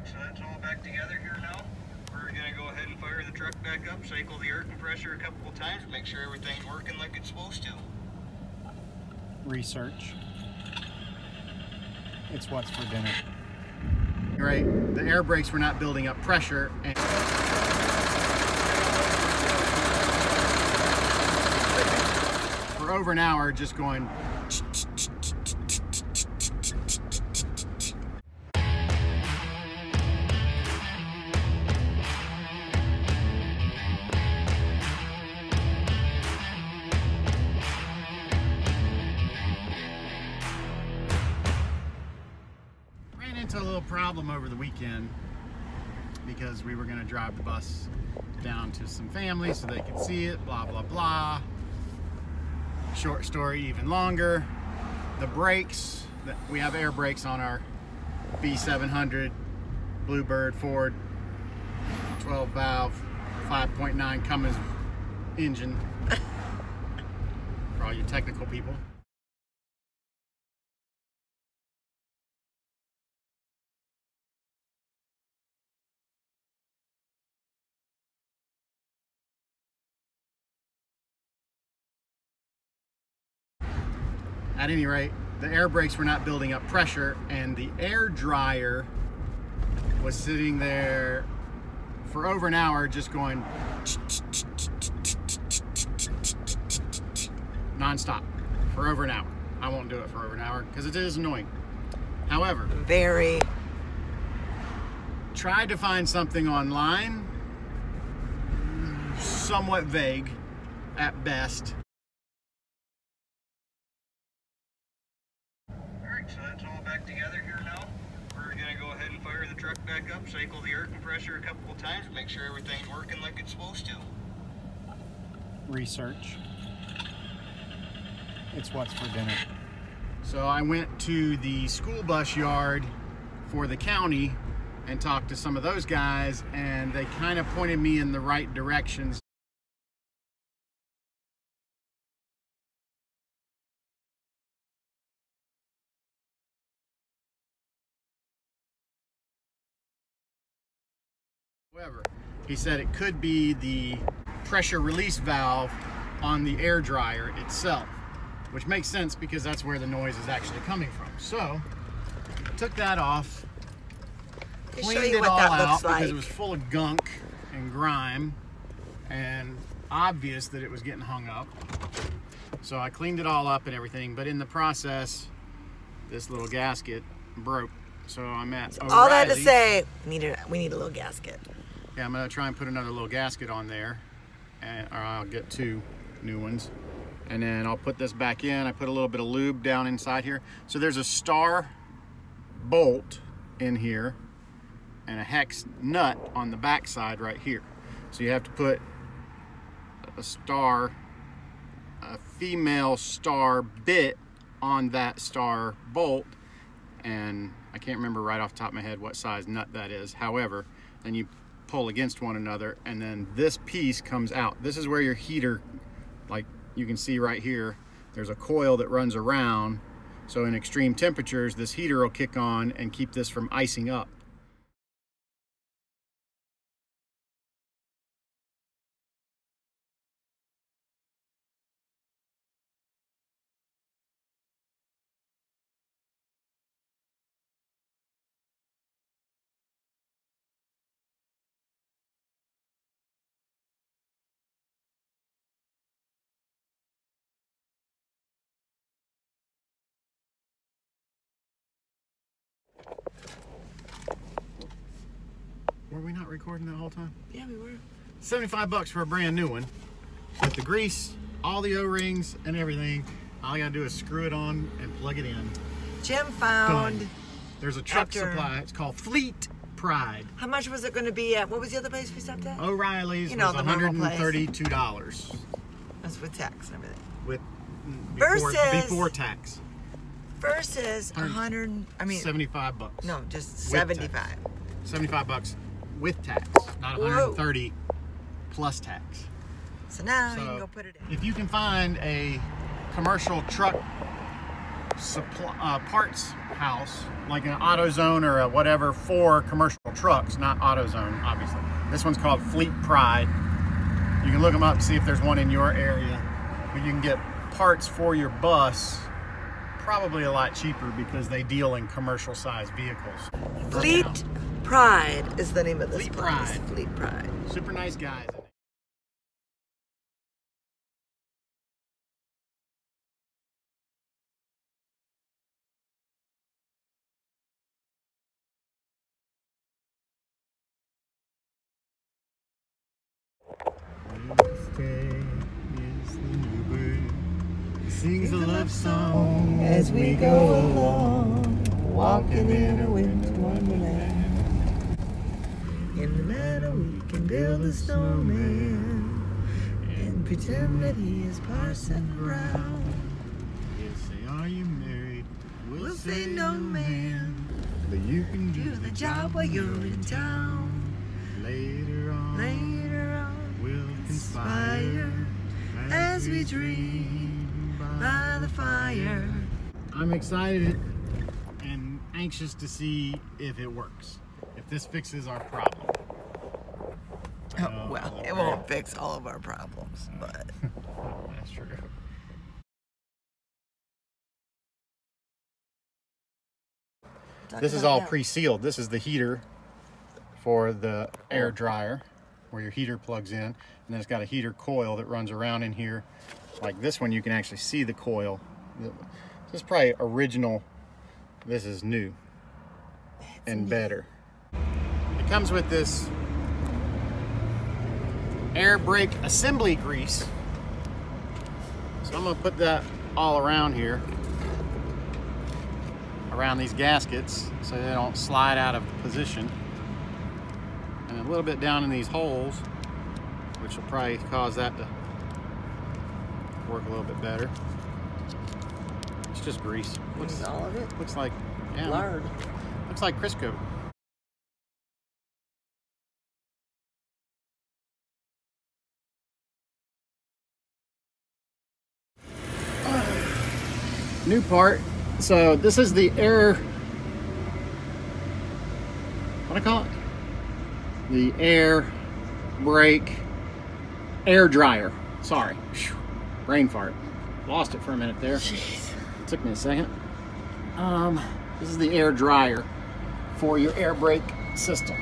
So that's all back together here now. We're gonna go ahead and fire the truck back up, cycle the air compressor a couple of times, make sure everything's working like it's supposed to. Research. It's what's for dinner. Right, the air brakes were not building up pressure, and for over an hour just going. Into a little problem over the weekend because we were going to drive the bus down to some family so they could see it, blah blah blah. Short story even longer. The brakes, we have air brakes on our B700 Bluebird Ford 12 valve 5.9 Cummins engine for all you technical people. At any rate, the air brakes were not building up pressure, and the air dryer was sitting there for over an hour just going non-stop for over an hour. I won't do it for over an hour because it is annoying. However, very. Tried to find something online, somewhat vague at best. So that's all back together here now. We're gonna go ahead and fire the truck back up, cycle the air compressor a couple of times, make sure everything's working like it's supposed to. Research. It's what's for dinner. So I went to the school bus yard for the county and talked to some of those guys, and they kind of pointed me in the right directions. However, he said it could be the pressure release valve on the air dryer itself, which makes sense because that's where the noise is actually coming from. So, took that off, cleaned it all out because it was full of gunk and grime and obvious that it was getting hung up. So I cleaned it all up and everything, but in the process, this little gasket broke. So I'm at O'Reilly. All that to say, we need a little gasket. Yeah, I'm gonna try and put another little gasket on there, or I'll get 2 new ones, and then I'll put this back in. I put a little bit of lube down inside here. So there's a star bolt in here and a hex nut on the back side right here. So you have to put a female star bit on that star bolt, and I can't remember right off the top of my head what size nut that is. However, then you pull against one another, and then this piece comes out. This is where your heater, like you can see right here, there's a coil that runs around. So in extreme temperatures, this heater will kick on and keep this from icing up. Were we not recording the whole time? Yeah, we were. 75 bucks for a brand new one. With the grease, all the O-rings and everything. All I gotta do is screw it on and plug it in. Jim found. Done. There's a truck supply. It's called Fleet Pride. How much was it going to be at? What was the other place we stopped at? O'Reilly's was $132. That's with tax and everything. With before tax. Versus 75 bucks. No, just 75. 75 bucks with tax, not 130 plus tax. So now you can go put it in. If you can find a commercial truck supply, parts house, like an AutoZone or a whatever for commercial trucks, not AutoZone, obviously. This one's called Fleet Pride. You can look them up and see if there's one in your area. But you can get parts for your bus probably a lot cheaper because they deal in commercial sized vehicles. Fleet Pride is the name of this Fleet place. Pride. Fleet Pride. Super nice guys. Sings a love song As we go along, walking in a winter wonderland. In the meadow we can build a snowman and pretend that he is Parson Brown. He'll say, are you married? We'll say no, man. But you can Do the job while you're in town. Later on, we'll Conspire as we dream by the fire. I'm excited and anxious to see if it works. If this fixes our problem. Oh, well, it won't fix all of our problems, but That's true. This is all pre-sealed. This is the heater for the air dryer where your heater plugs in. And then it's got a heater coil that runs around in here. Like this one, you can actually see the coil. This is probably original. This is new and better. It comes with this air brake assembly grease. So I'm gonna put that all around here, around these gaskets, so they don't slide out of position. And a little bit down in these holes, which will probably cause that to work a little bit better. It's just grease. Looks all of it. Looks like, yeah, Lard. looks like Crisco. New part. So this is the air, what do I call it? The air brake air dryer. Sorry, brain fart. Lost it for a minute there. Jeez. Took me a second. This is the air dryer for your air brake system.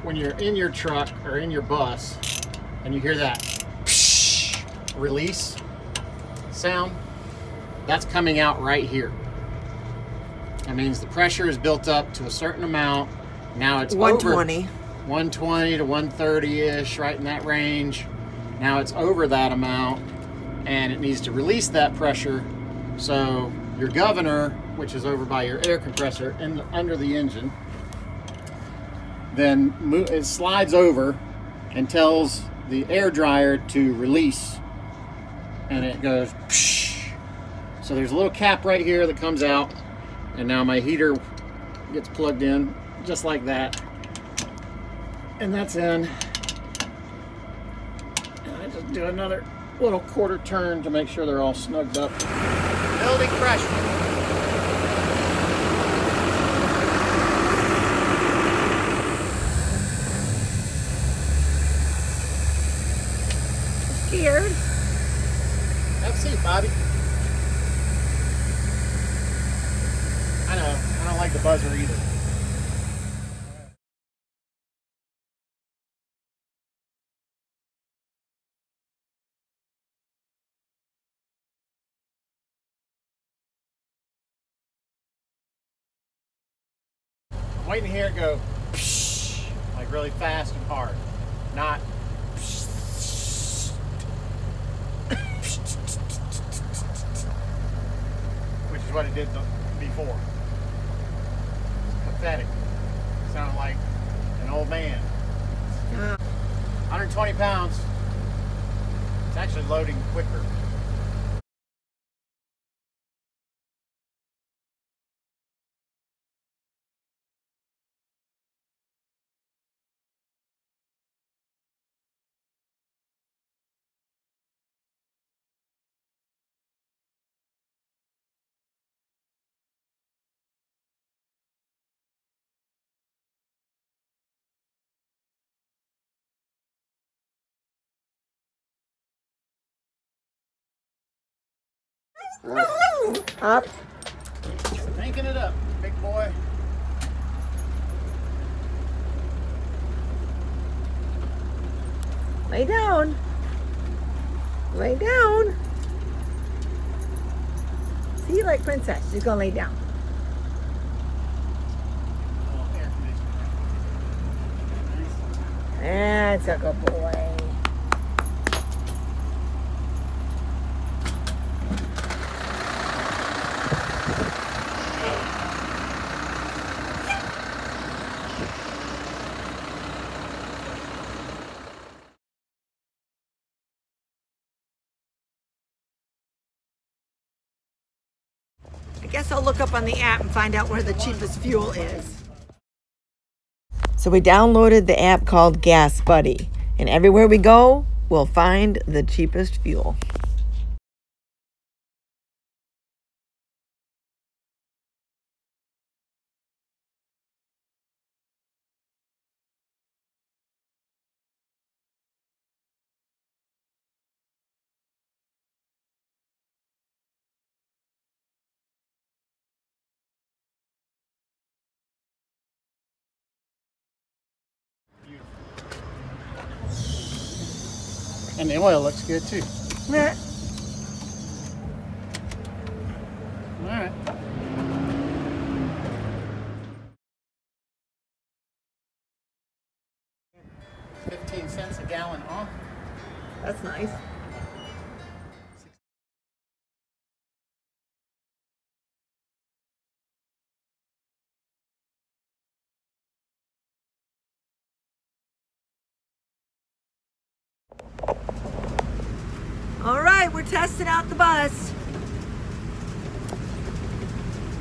When you're in your truck or in your bus and you hear that release sound, that's coming out right here. That means the pressure is built up to a certain amount. Now it's 120. over 120 to 130-ish, right in that range. Now it's over that amount and it needs to release that pressure. So your governor, which is over by your air compressor and under the engine, then it slides over and tells the air dryer to release, and it goes psh. So there's a little cap right here that comes out, and now my heater gets plugged in just like that, and that's in. And I just do another little quarter turn to make sure they're all snugged up. Building pressure. Scared. Have a seat, Bobby. I know, I don't like the buzzer either. I'm waiting to hear it go psh, like really fast and hard, not which is what it did before. It's pathetic. It sounded like an old man. 120 pounds. It's actually loading quicker. Up. Cranking it up, big boy. Lay down. Lay down. See, like Princess, she's gonna lay down. That's a good boy. I guess I'll look up on the app and find out where the cheapest fuel is. So we downloaded the app called Gas Buddy, and everywhere we go, we'll find the cheapest fuel. And the oil looks good too. Yeah. All right. 15 cents a gallon off. That's nice. All right, we're testing out the bus.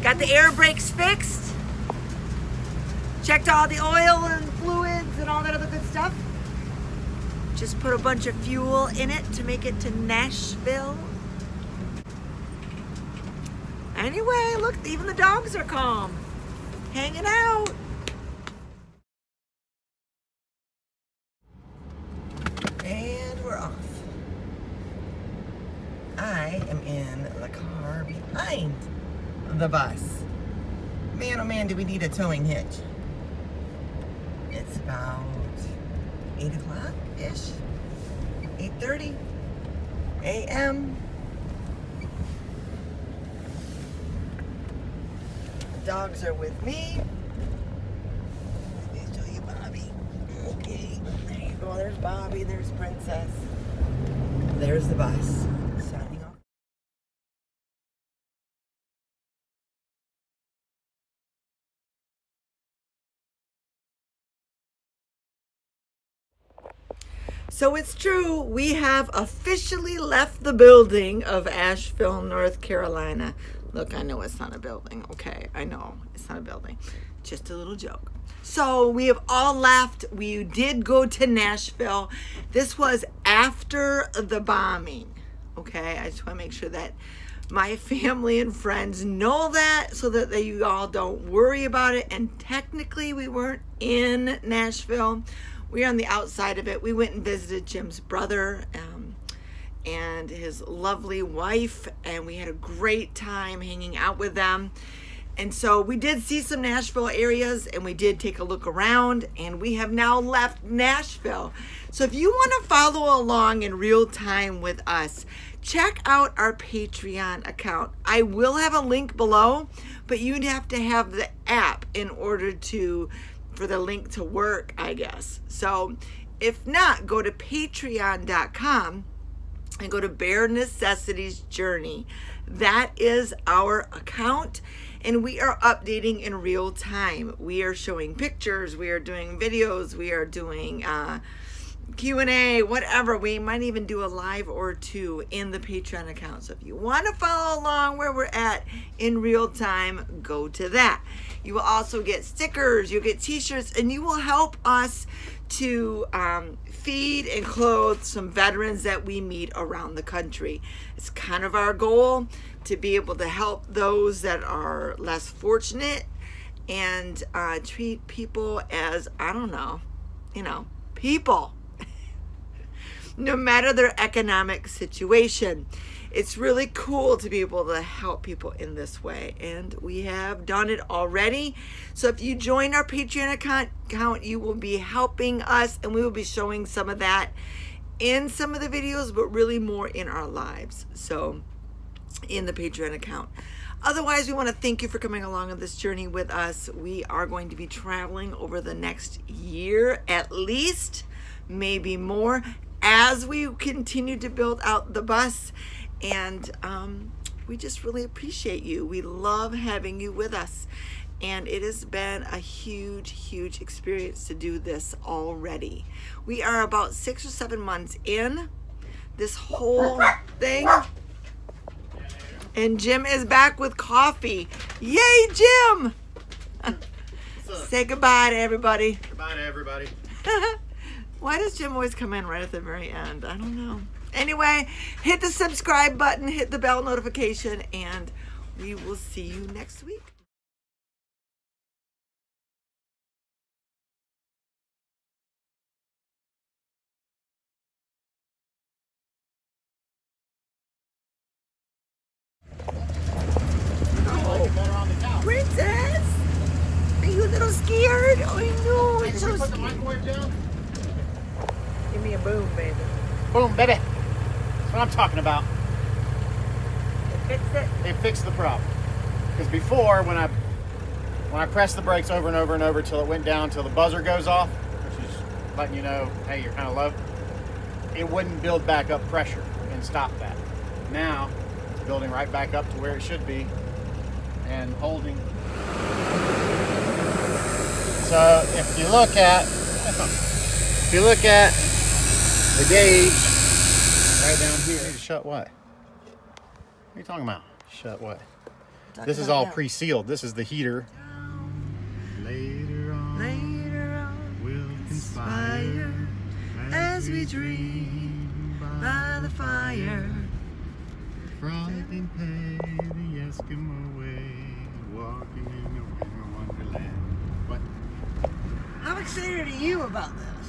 Got the air brakes fixed. Checked all the oil and fluids and all that other good stuff. Just put a bunch of fuel in it to make it to Nashville. Anyway, look, even the dogs are calm, hanging out. And we're off. I am in the car behind the bus. Man, oh man, do we need a towing hitch. It's about 8 o'clock-ish, 8:30 a.m. The dogs are with me. Let me show you Bobby. Okay, there you go. There's Bobby, there's Princess. There's the bus. Signing off. So it's true, we have officially left the building of Asheville, North Carolina. Look, I know it's not a building, okay? I know it's not a building, just a little joke. So we have all left. We did go to Nashville. This was after the bombing, okay? I just want to make sure that my family and friends know that so that you all don't worry about it. And technically we weren't in Nashville. We are on the outside of it. We went and visited Jim's brother and his lovely wife, and we had a great time hanging out with them. And so we did see some Nashville areas, and we did take a look around, and we have now left Nashville. So if you want to follow along in real time with us, check out our Patreon account. I will have a link below, but you'd have to have the app in order for the link to work, I guess. So if not, go to patreon.com and go to Bare Necessities Journey. That is our account, and we are updating in real time. We are showing pictures, we are doing videos, we are doing Q&A, whatever. We might even do a live or two in the Patreon account. So if you want to follow along where we're at in real time, go to that. You will also get stickers, you'll get t-shirts, and you will help us to feed and clothe some veterans that we meet around the country. It's kind of our goal to be able to help those that are less fortunate and treat people as, I don't know, people. No matter their economic situation. it's really cool to be able to help people in this way, and we have done it already. So if you join our Patreon account, you will be helping us, and we will be showing some of that in some of the videos, but really more in our lives, so in the Patreon account. Otherwise, we want to thank you for coming along on this journey with us. We are going to be traveling over the next year at least, maybe more, as we continue to build out the bus. And we just really appreciate you. We love having you with us. And it has been a huge, huge experience to do this already. We are about 6 or 7 months in this whole thing. And Jim is back with coffee. Yay, Jim! Say goodbye to everybody. Goodbye to everybody. Why does Jim always come in right at the very end? I don't know. Anyway, hit the subscribe button, hit the bell notification, and we will see you next week. Princess, are you a little scared? Oh, no, it's so scary. Give me a boom, baby. Boom, baby. That's what I'm talking about. They fixed it. They fixed the problem. Because before, when I pressed the brakes over and over and over till it went down till the buzzer goes off, which is letting you know, hey, you're kind of low, it wouldn't build back up pressure and stop that. Now, it's building right back up to where it should be and holding. So if you look at the gauge right down here, shut what? What are you talking about? Shut what? This is all pre-sealed. This is the heater. Later on, we'll conspire as we dream by the fire. Frolic and pay the Eskimo way, walking in the winter wonderland. What? How excited are you about this?